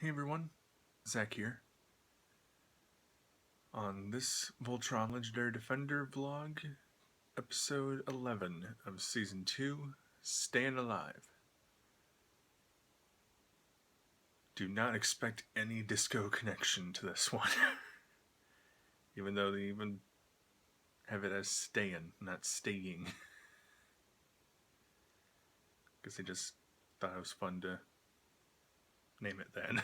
Hey everyone, Zach here. On this Voltron Legendary Defender vlog, episode 11 of Season 2, Stayin' Alive. Do not expect any disco connection to this one. Even though they even have it as Stayin', not Staying. Because they just thought it was fun to name it then.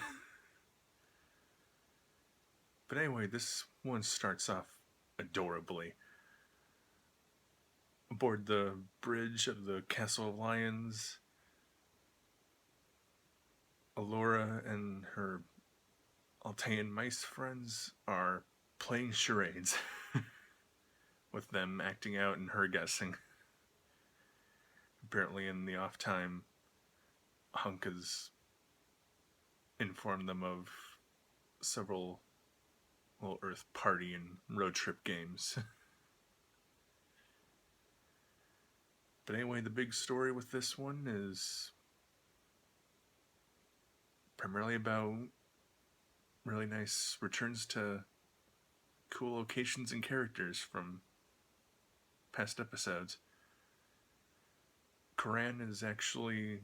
But anyway, this one starts off adorably. Aboard the bridge of the Castle of Lions, Allura and her Altean mice friends are playing charades, with them acting out and her guessing. Apparently, in the off time, Hunk has informed them of several little Earth party and road trip games. But anyway, the big story with this one is primarily about really nice returns to cool locations and characters from past episodes. Koran is actually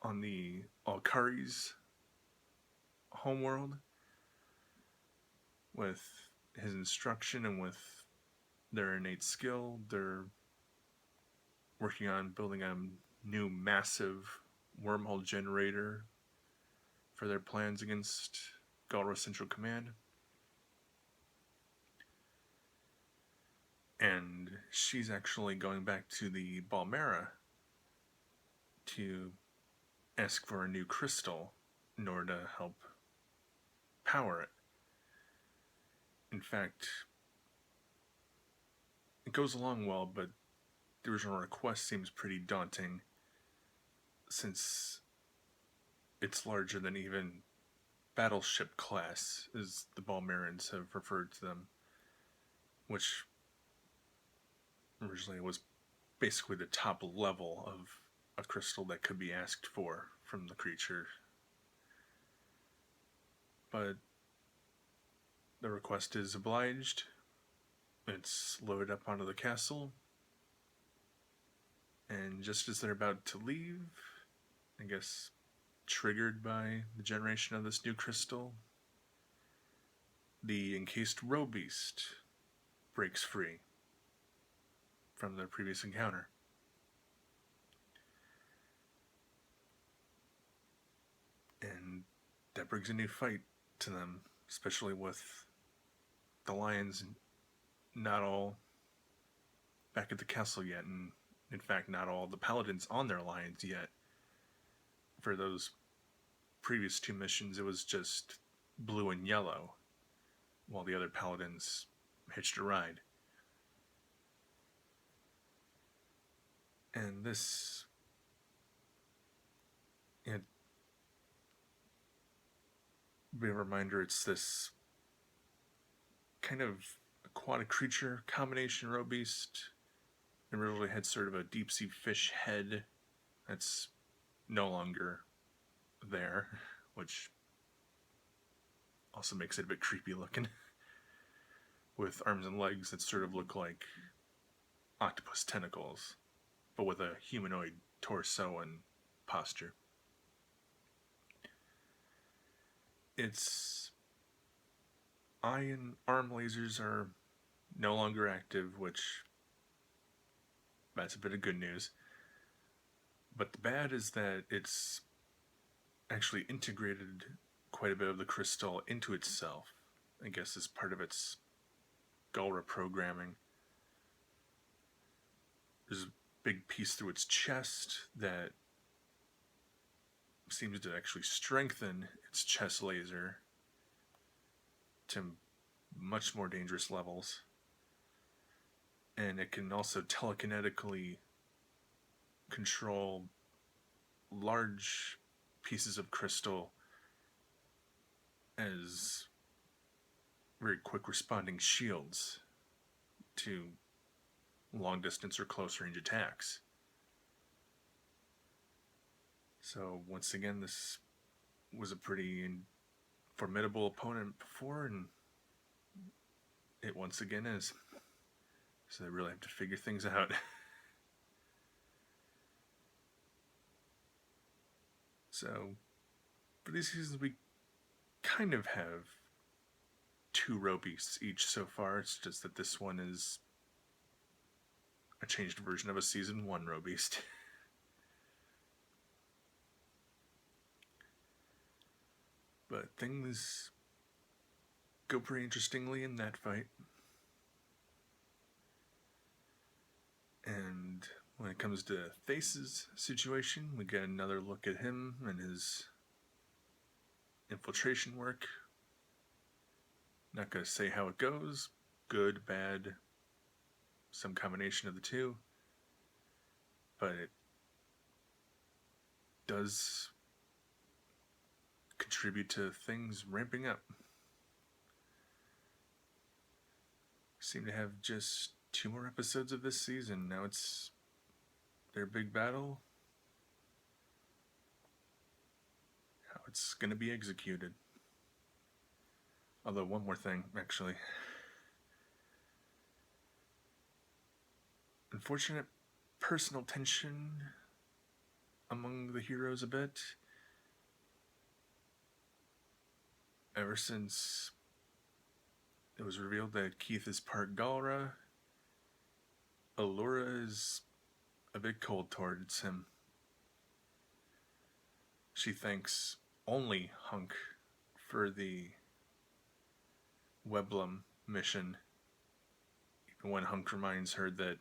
on the Alkari's homeworld with his instruction and with their innate skill. They're working on building a new massive wormhole generator for their plans against Galra Central Command. And she's actually going back to the Balmera to ask for a new crystal in order to help power it. In fact, it goes along well, but the original request seems pretty daunting since it's larger than even battleship class, as the Balmerans have referred to them, which originally was basically the top level of a crystal that could be asked for from the creature. But the request is obliged. It's loaded up onto the castle, and just as they're about to leave, I guess triggered by the generation of this new crystal, the encased roe beast breaks free from their previous encounter. And that brings a new fight to them, especially with the lions not all back at the castle yet, and in fact not all the paladins on their lions yet. For those previous two missions, it was just blue and yellow, while the other paladins hitched a ride. And this, be a reminder, it's this kind of aquatic creature combination roe beast. It really had sort of a deep sea fish head that's no longer there, which also makes it a bit creepy looking, with arms and legs that sort of look like octopus tentacles, but with a humanoid torso and posture. Its eye and arm lasers are no longer active, which that's a bit of good news. But the bad is that it's actually integrated quite a bit of the crystal into itself, I guess as part of its Galra programming. There's a big piece through its chest that seems to actually strengthen its chest laser to much more dangerous levels. And it can also telekinetically control large pieces of crystal as very quick responding shields to long distance or close range attacks. So once again, this was a pretty formidable opponent before, and it once again is. So they really have to figure things out. So, for these seasons, we kind of have 2 row beasts each so far. It's just that this one is a changed version of a season 1 row beast. But things go pretty interestingly in that fight. And when it comes to Thace's situation, we get another look at him and his infiltration work. Not going to say how it goes. Good, bad, some combination of the two. But it does contribute to things ramping up. Seem to have just 2 more episodes of this season. Now it's their big battle. How it's going to be executed. Although, one more thing, actually. Unfortunate personal tension among the heroes a bit. Ever since it was revealed that Keith is part Galra, Allura is a bit cold towards him. She thanks only Hunk for the Weblum mission, even when Hunk reminds her that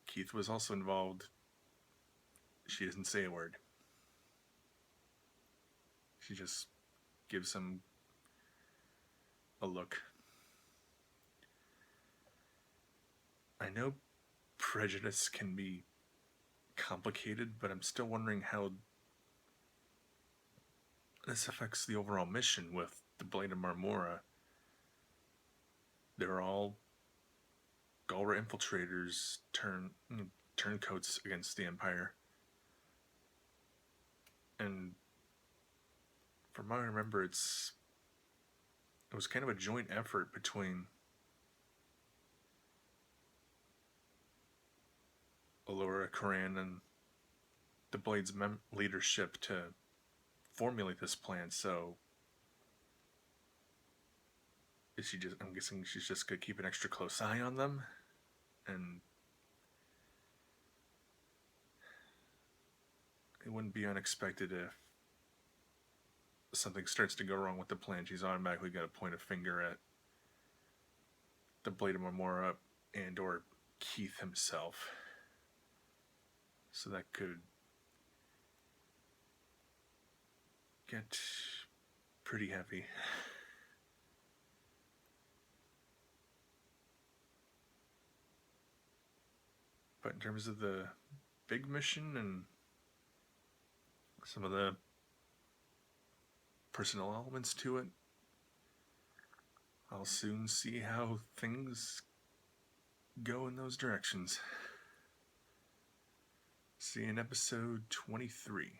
Keith was also involved. She doesn't say a word. She just gives him a look. I know prejudice can be complicated, but I'm still wondering how this affects the overall mission with the Blade of Marmora. They're all Galra infiltrators turncoats against the Empire. And from what I remember, it was kind of a joint effort between Allura, Coran, and the Blade's leadership to formulate this plan. So I'm guessing she's just gonna keep an extra close eye on them, and it wouldn't be unexpected if something starts to go wrong with the plan. She's automatically gonna point a finger at the Blade of Marmora and or Keith himself. So that could get pretty heavy. But in terms of the big mission and some of the personal elements to it, I'll soon see how things go in those directions. See you in episode 23.